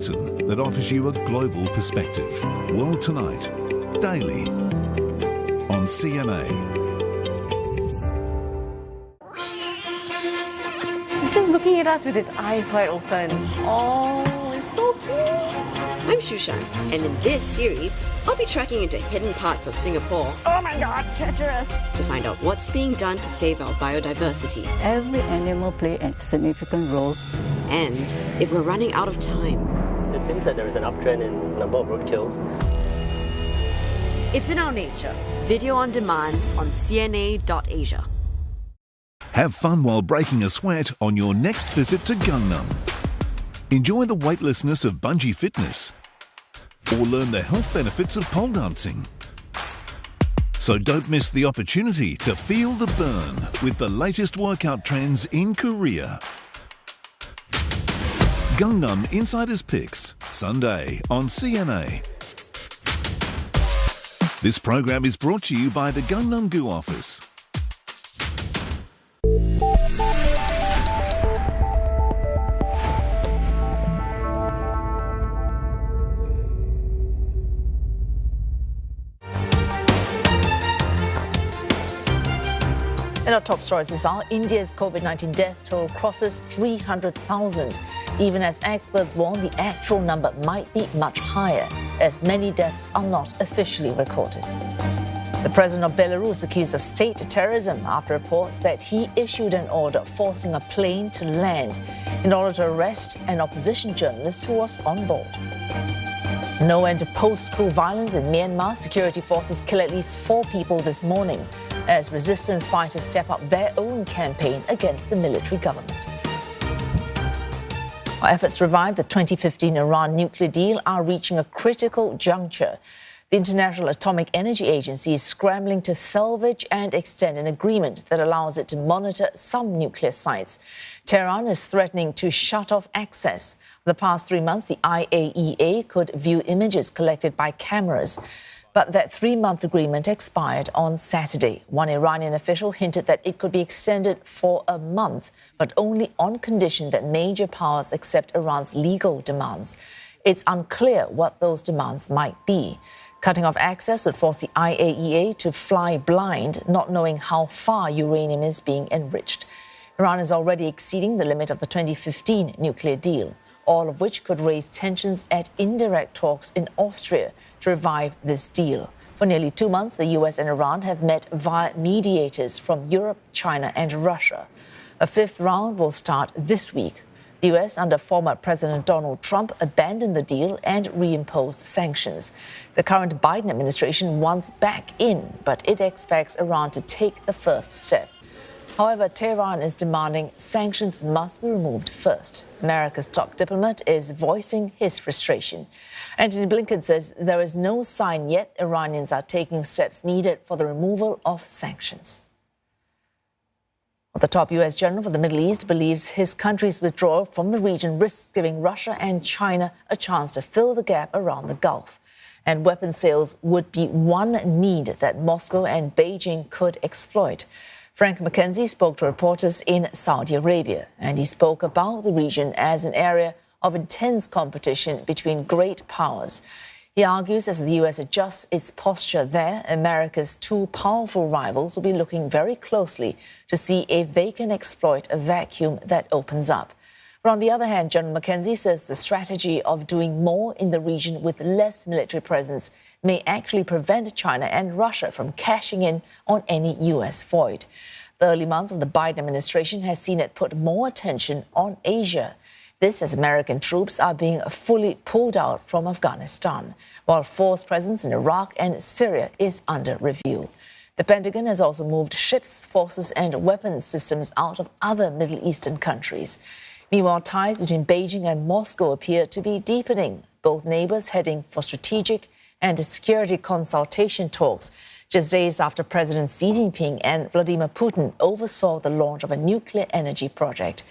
that offers you a global perspective. World Tonight, daily on CMA. He's just looking at us with his eyes wide open. Oh, it's so cute. I'm Shushan, and in this series, I'll be tracking into hidden parts of Singapore. Oh my God, treacherous. To find out what's being done to save our biodiversity. Every animal plays a significant role. And if we're running out of time. It seems that there is an uptrend in number of roadkills. It's in our nature. Video on demand on CNA.Asia. Have fun while breaking a sweat on your next visit to Gangnam. Enjoy the weightlessness of bungee fitness. Or learn the health benefits of pole dancing. So don't miss the opportunity to feel the burn with the latest workout trends in Korea. Gangnam Insiders Picks, Sunday on CNA. This program is brought to you by the Gangnam-gu office. In our top stories this hour, India's COVID-19 death toll crosses 300,000, even as experts warn the actual number might be much higher, as many deaths are not officially recorded. The president of Belarus accused of state terrorism after reports that he issued an order forcing a plane to land in order to arrest an opposition journalist who was on board. No end to post-coup violence in Myanmar. Security forces kill at least 4 people this morning as resistance fighters step up their own campaign against the military government. Our efforts to revive the 2015 Iran nuclear deal are reaching a critical juncture. The International Atomic Energy Agency is scrambling to salvage and extend an agreement that allows it to monitor some nuclear sites. Tehran is threatening to shut off access. For the past 3 months, the IAEA could view images collected by cameras. But that 3-month agreement expired on Saturday. One Iranian official hinted that it could be extended for a month, but only on condition that major powers accept Iran's legal demands. It's unclear what those demands might be. Cutting off access would force the IAEA to fly blind, not knowing how far uranium is being enriched. Iran is already exceeding the limit of the 2015 nuclear deal, all of which could raise tensions at indirect talks in Austria to revive this deal. For nearly 2 months, the US and Iran have met via mediators from Europe, China and Russia. A 5th round will start this week. The US, under former President Donald Trump, abandoned the deal and reimposed sanctions. The current Biden administration wants back in, but it expects Iran to take the first step. However, Tehran is demanding sanctions must be removed first. America's top diplomat is voicing his frustration. Antony Blinken says there is no sign yet Iranians are taking steps needed for the removal of sanctions. The top U.S. general for the Middle East believes his country's withdrawal from the region risks giving Russia and China a chance to fill the gap around the Gulf. And weapon sales would be one need that Moscow and Beijing could exploit. Frank McKenzie spoke to reporters in Saudi Arabia, and he spoke about the region as an area of intense competition between great powers. He argues as the U.S. adjusts its posture there, America's 2 powerful rivals will be looking very closely to see if they can exploit a vacuum that opens up. But on the other hand, General McKenzie says the strategy of doing more in the region with less military presence may actually prevent China and Russia from cashing in on any U.S. void. The early months of the Biden administration has seen it put more attention on Asia. This as American troops are being fully pulled out from Afghanistan, while force presence in Iraq and Syria is under review. The Pentagon has also moved ships, forces and weapons systems out of other Middle Eastern countries. Meanwhile, ties between Beijing and Moscow appear to be deepening, both neighbors heading for strategic and security consultation talks, just days after President Xi Jinping and Vladimir Putin oversaw the launch of a nuclear energy project.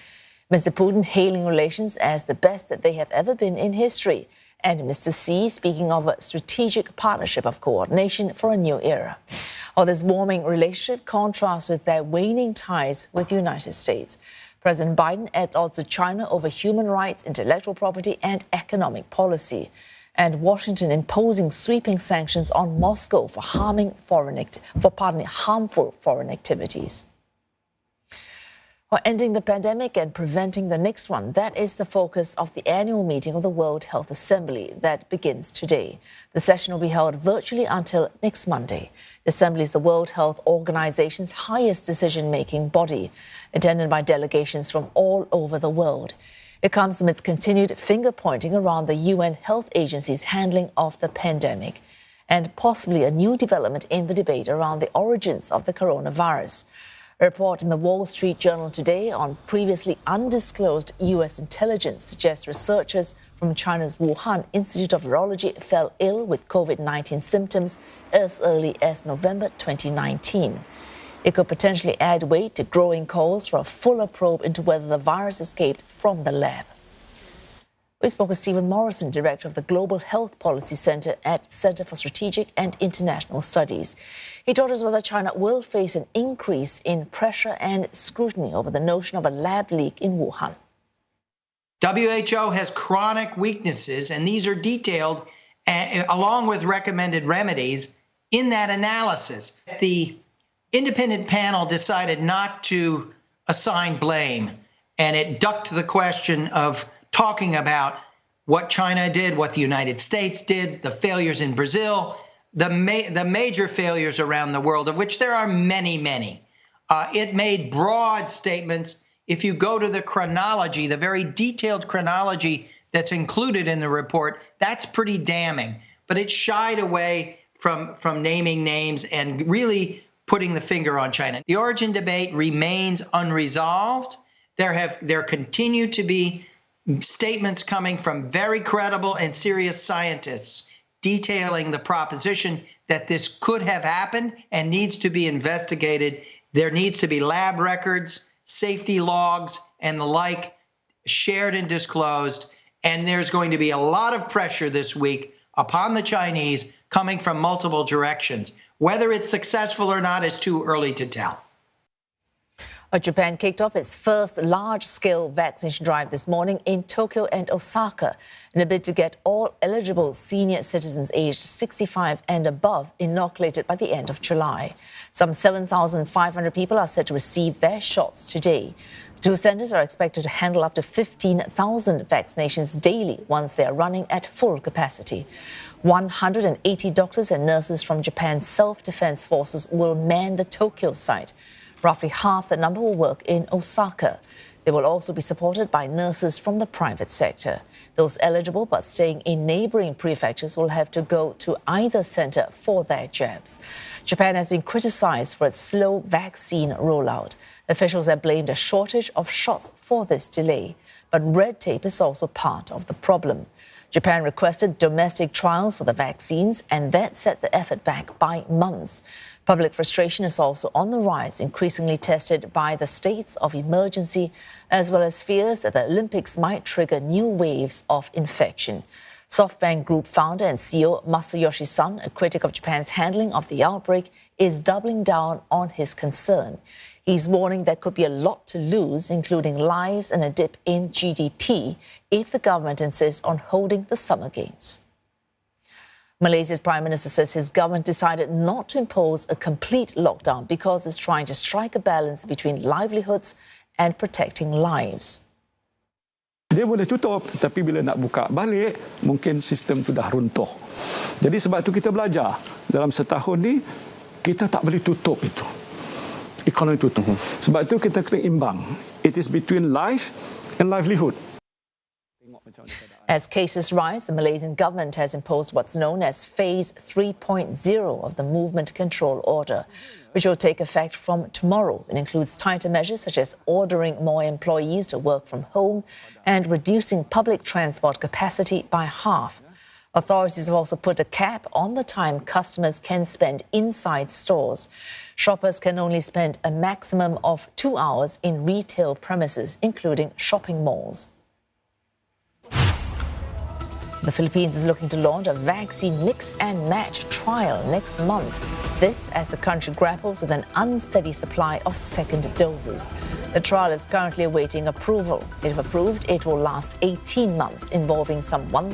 Mr. Putin hailing relations as the best that they have ever been in history, and Mr. Xi speaking of a strategic partnership of coordination for a new era. This warming relationship contrasts with their waning ties with the United States. President Biden at odds with China over human rights, intellectual property, and economic policy. And Washington imposing sweeping sanctions on Moscow for harmful foreign activities. For ending the pandemic and preventing the next one, that is the focus of the annual meeting of the World Health Assembly that begins today. The session will be held virtually until next Monday. The Assembly is the World Health Organization's highest decision-making body, attended by delegations from all over the world. It comes amidst continued finger-pointing around the UN health agency's handling of the pandemic and possibly a new development in the debate around the origins of the coronavirus. A report in the Wall Street Journal today on previously undisclosed U.S. intelligence suggests researchers from China's Wuhan Institute of Virology fell ill with COVID-19 symptoms as early as November 2019. It could potentially add weight to growing calls for a fuller probe into whether the virus escaped from the lab. We spoke with Stephen Morrison, director of the Global Health Policy Center at Center for Strategic and International Studies. He told us whether China will face an increase in pressure and scrutiny over the notion of a lab leak in Wuhan. WHO has chronic weaknesses, and these are detailed along with recommended remedies in that analysis. The independent panel decided not to assign blame, and it ducked the question of talking about what China did, what the United States did, the failures in Brazil, the major failures around the world, of which there are many, many. It made broad statements. If you go to the chronology, the very detailed chronology that's included in the report, that's pretty damning. But it shied away from naming names and really putting the finger on China. The origin debate remains unresolved. There continue to be statements coming from very credible and serious scientists detailing the proposition that this could have happened and needs to be investigated. There needs to be lab records, safety logs, and the like shared and disclosed. And there's going to be a lot of pressure this week upon the Chinese coming from multiple directions. Whether it's successful or not is too early to tell. Japan kicked off its first large-scale vaccination drive this morning in Tokyo and Osaka in a bid to get all eligible senior citizens aged 65 and above inoculated by the end of July. Some 7,500 people are set to receive their shots today. The two centers are expected to handle up to 15,000 vaccinations daily once they are running at full capacity. 180 doctors and nurses from Japan's self-defense forces will man the Tokyo site. Roughly half the number will work in Osaka. They will also be supported by nurses from the private sector. Those eligible but staying in neighboring prefectures will have to go to either center for their jabs. Japan has been criticized for its slow vaccine rollout. Officials have blamed a shortage of shots for this delay. But red tape is also part of the problem. Japan requested domestic trials for the vaccines, and that set the effort back by months. Public frustration is also on the rise, increasingly tested by the states of emergency, as well as fears that the Olympics might trigger new waves of infection. SoftBank Group founder and CEO Masayoshi Son, a critic of Japan's handling of the outbreak, is doubling down on his concern. He's warning there could be a lot to lose, including lives and a dip in GDP, if the government insists on holding the Summer Games. Malaysia's Prime Minister says his government decided not to impose a complete lockdown because it's trying to strike a balance between livelihoods and protecting lives. Dia boleh tutup, tapi bila nak buka balik, mungkin sistem tu dah runtuh. Jadi sebab tu kita belajar. Dalam setahun ni, kita tak boleh tutup itu. Ekonomi tutup. Sebab tu kita kena imbang. It is between life and livelihood. As cases rise, the Malaysian government has imposed what's known as Phase 3.0 of the Movement Control Order, which will take effect from tomorrow. It includes tighter measures such as ordering more employees to work from home and reducing public transport capacity by half. Authorities have also put a cap on the time customers can spend inside stores. Shoppers can only spend a maximum of 2 hours in retail premises, including shopping malls. The Philippines is looking to launch a vaccine mix and match trial next month. This as the country grapples with an unsteady supply of second doses. The trial is currently awaiting approval. If approved, it will last 18 months, involving some 1,000